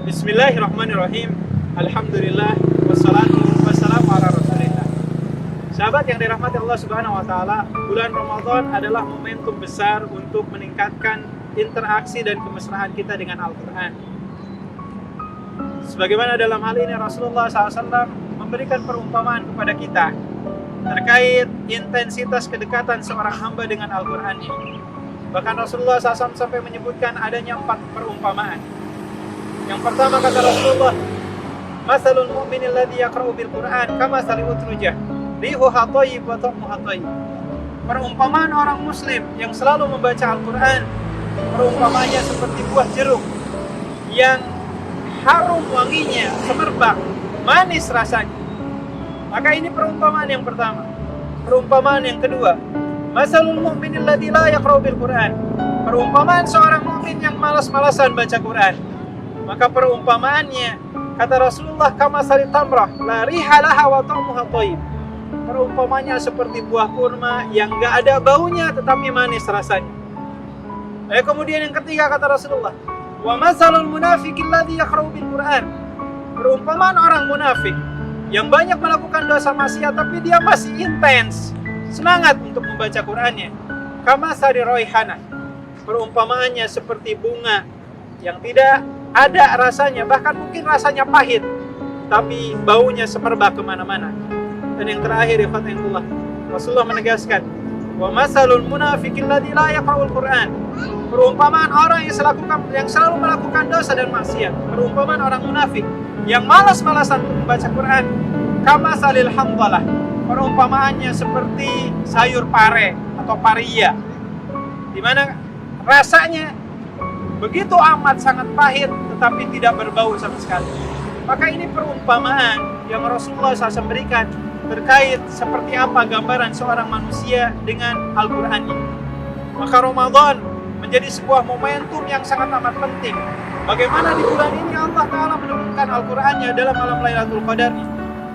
Bismillahirrahmanirrahim. Alhamdulillah wassalatu wassalamu ala Rasulillah. Sahabat yang dirahmati Allah Subhanahu wa taala, bulan Ramadan adalah momentum besar untuk meningkatkan interaksi dan kemesraan kita dengan Al-Qur'an. Sebagaimana dalam hal ini Rasulullah SAW memberikan perumpamaan kepada kita terkait intensitas kedekatan seorang hamba dengan Al-Qur'annya. Bahkan Rasulullah SAW sampai menyebutkan adanya 4 perumpamaan. Yang pertama kata Rasulullah, "Masalul mu'min alladhi yaqra'u bil Qur'an kamathali utrujah, rihuha thayyib wa ta'muha thayyib." Perumpamaan orang muslim yang selalu membaca Al-Qur'an, perumpamaannya seperti buah jeruk yang harum wanginya, semerbak, manis rasanya. Maka ini perumpamaan yang pertama. Perumpamaan yang kedua, "Masalul mu'min alladhi la yaqra'u bil Qur'an." Perumpamaan seorang mukmin yang malas-malasan baca Quran. Maka perumpamaannya kata Rasulullah kamasali tamrah la rihalaha wa ta'muha thayyib. Perumpamaannya seperti buah kurma yang enggak ada baunya tetapi manis rasanya. Kemudian yang ketiga kata Rasulullah, wa masalul munafiqil ladzi yaqra'u bil Qur'an. Perumpamaan orang munafik yang banyak melakukan dosa maksiat tapi dia masih intens semangat untuk membaca Qur'annya. Kamasari raihana. Perumpamaannya seperti bunga yang tidak ada rasanya, bahkan mungkin rasanya pahit, tapi baunya semerbak kemana-mana. Dan yang terakhir, ikhwatallah, Rasulullah menegaskan, wa masalul munafiqil ladzi la yaqra'ul Qur'an. Perumpamaan orang yang selalu melakukan dosa dan maksiat. Perumpamaan orang munafik yang malas-malasan untuk membaca Quran. Kamasalil hamdalah. Perumpamaannya seperti sayur pare atau paria, di mana rasanya begitu amat sangat pahit tetapi tidak berbau sama sekali. Maka ini perumpamaan yang Rasulullah SAW berikan terkait seperti apa gambaran seorang manusia dengan Al-Qur'annya. Maka Ramadan menjadi sebuah momentum yang sangat amat penting. Bagaimana di bulan ini Allah Ta'ala menurunkan Al-Qur'annya dalam malam Lailatul Qadarnya.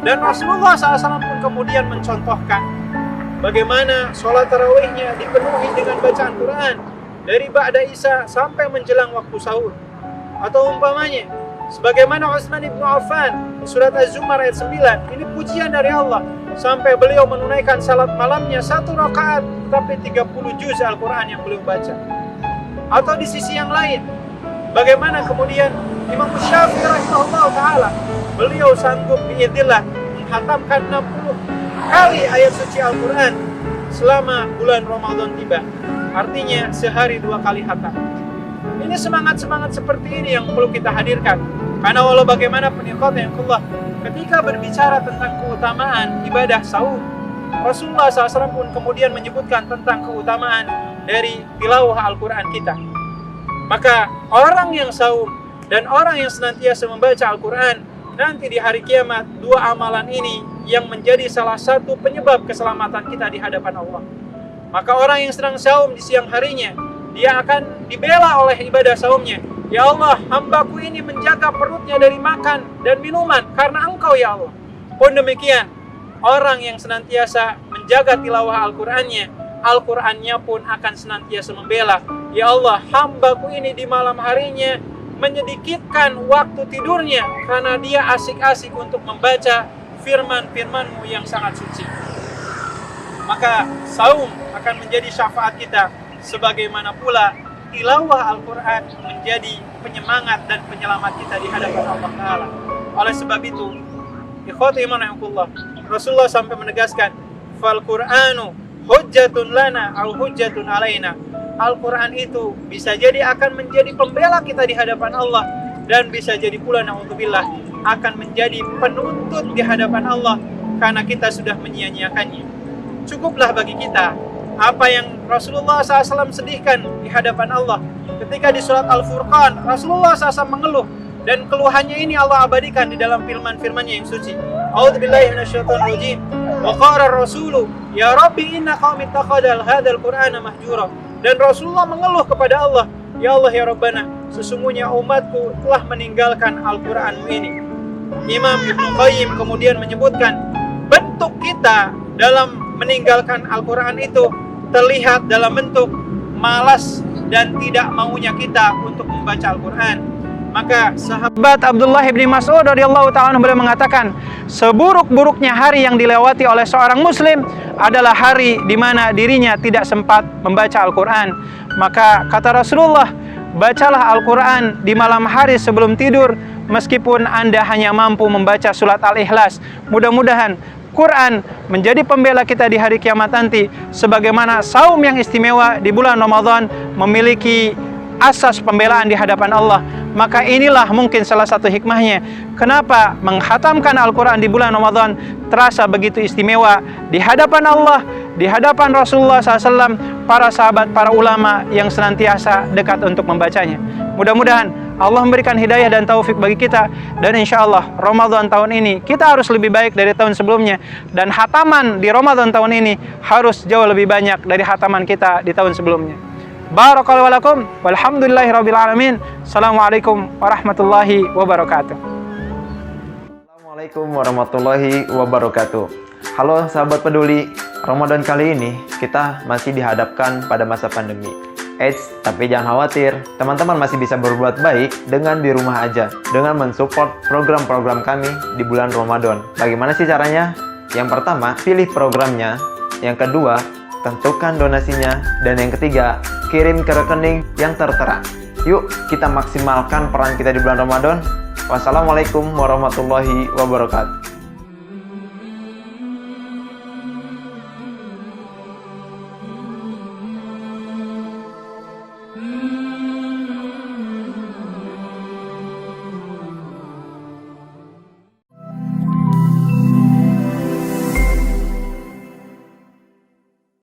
Dan Rasulullah SAW pun kemudian mencontohkan bagaimana sholat tarawihnya dipenuhi dengan bacaan Quran dari ba'da isya sampai menjelang waktu sahur. Atau umpamanya sebagaimana Utsman bin Affan surat Az-Zumar ayat 9, ini pujian dari Allah sampai beliau menunaikan salat malamnya 1 rakaat tapi 30 juz Al-Qur'an yang beliau baca. Atau di sisi yang lain, bagaimana kemudian Imam Syafi'i rahimahullah taala beliau sanggup biidznillah menghatamkan 60 kali ayat suci Al-Qur'an selama bulan Ramadan tiba. Artinya sehari 2 kali khatam. Ini semangat-semangat seperti ini yang perlu kita hadirkan. Karena walau bagaimanapun ikhwatullah, ketika berbicara tentang keutamaan ibadah saum, Rasulullah SAW pun kemudian menyebutkan tentang keutamaan dari tilawah Al-Quran kita. Maka orang yang saum dan orang yang senantiasa membaca Al-Quran, nanti di hari kiamat 2 amalan ini yang menjadi salah satu penyebab keselamatan kita di hadapan Allah. Maka orang yang sedang saum di siang harinya, dia akan dibela oleh ibadah saumnya. Ya Allah, hambaku ini menjaga perutnya dari makan dan minuman karena Engkau ya Allah. Pun demikian, orang yang senantiasa menjaga tilawah Al-Qur'annya, Al-Qur'annya pun akan senantiasa membela. Ya Allah, hambaku ini di malam harinya menyedikitkan waktu tidurnya karena dia asik-asik untuk membaca firman-firman-Mu yang sangat suci. Maka saum akan menjadi syafaat kita, sebagaimana pula tilawah Al-Quran menjadi penyemangat dan penyelamat kita di hadapan Allah Ta'ala. Oleh sebab itu, ikhwati iman rahimahullah, Rasulullah sampai menegaskan, fal Qur'anu hujjatun lana au hujjatun alaina. Al-Quran itu bisa jadi akan menjadi pembela kita di hadapan Allah, dan bisa jadi pula na'udzubillah akan menjadi penuntut di hadapan Allah karena kita sudah menyia-nyiakannya. Cukuplah bagi kita apa yang Rasulullah SAW sedihkan di hadapan Allah. Ketika di surat Al-Furqan, Rasulullah SAW mengeluh, dan keluhannya ini Allah abadikan di dalam firman-firmannya yang suci. A'udzubillahi minasyaitonirrajim. Wa qala ar-rasulu ya Rabbi inna qaumi ittakhadhu hadzal Qur'ana mahjura. Dan Rasulullah mengeluh kepada Allah, ya Allah ya Rabbana, sesungguhnya umatku telah meninggalkan Al-Qur'an ini. Imam Ibnu Qayyim kemudian menyebutkan bentuk kita dalam meninggalkan Al-Quran itu terlihat dalam bentuk malas dan tidak maunya kita untuk membaca Al-Quran. Maka sahabat Abdullah bin Mas'ud radhiyallahu ta'ala anhu beliau mengatakan, seburuk-buruknya hari yang dilewati oleh seorang muslim adalah hari di mana dirinya tidak sempat membaca Al-Quran. Maka kata Rasulullah, bacalah Al-Quran di malam hari sebelum tidur, meskipun Anda hanya mampu membaca surat Al-Ikhlas. Mudah-mudahan Quran menjadi pembela kita di hari kiamat nanti, sebagaimana saum yang istimewa di bulan Ramadan memiliki asas pembelaan di hadapan Allah. Maka inilah mungkin salah satu hikmahnya kenapa menghatamkan Al-Quran di bulan Ramadan terasa begitu istimewa di hadapan Allah, di hadapan Rasulullah SAW, para sahabat, para ulama yang senantiasa dekat untuk membacanya. Mudah-mudahan Allah memberikan hidayah dan taufik bagi kita, dan insya Allah Ramadan tahun ini kita harus lebih baik dari tahun sebelumnya, dan hataman di Ramadan tahun ini harus jauh lebih banyak dari hataman kita di tahun sebelumnya. Barakallahu lakum walhamdulillahi rabbil alamin. Assalamualaikum warahmatullahi wabarakatuh. Assalamualaikum warahmatullahi wabarakatuh. Halo sahabat peduli, Ramadan kali ini kita masih dihadapkan pada masa pandemi. Tapi jangan khawatir, teman-teman masih bisa berbuat baik dengan di rumah aja, dengan mensupport program-program kami di bulan Ramadan. Bagaimana sih caranya? Yang pertama, pilih programnya. Yang kedua, tentukan donasinya. Dan yang ketiga, kirim ke rekening yang tertera. Yuk kita maksimalkan peran kita di bulan Ramadan. Wassalamualaikum warahmatullahi wabarakatuh.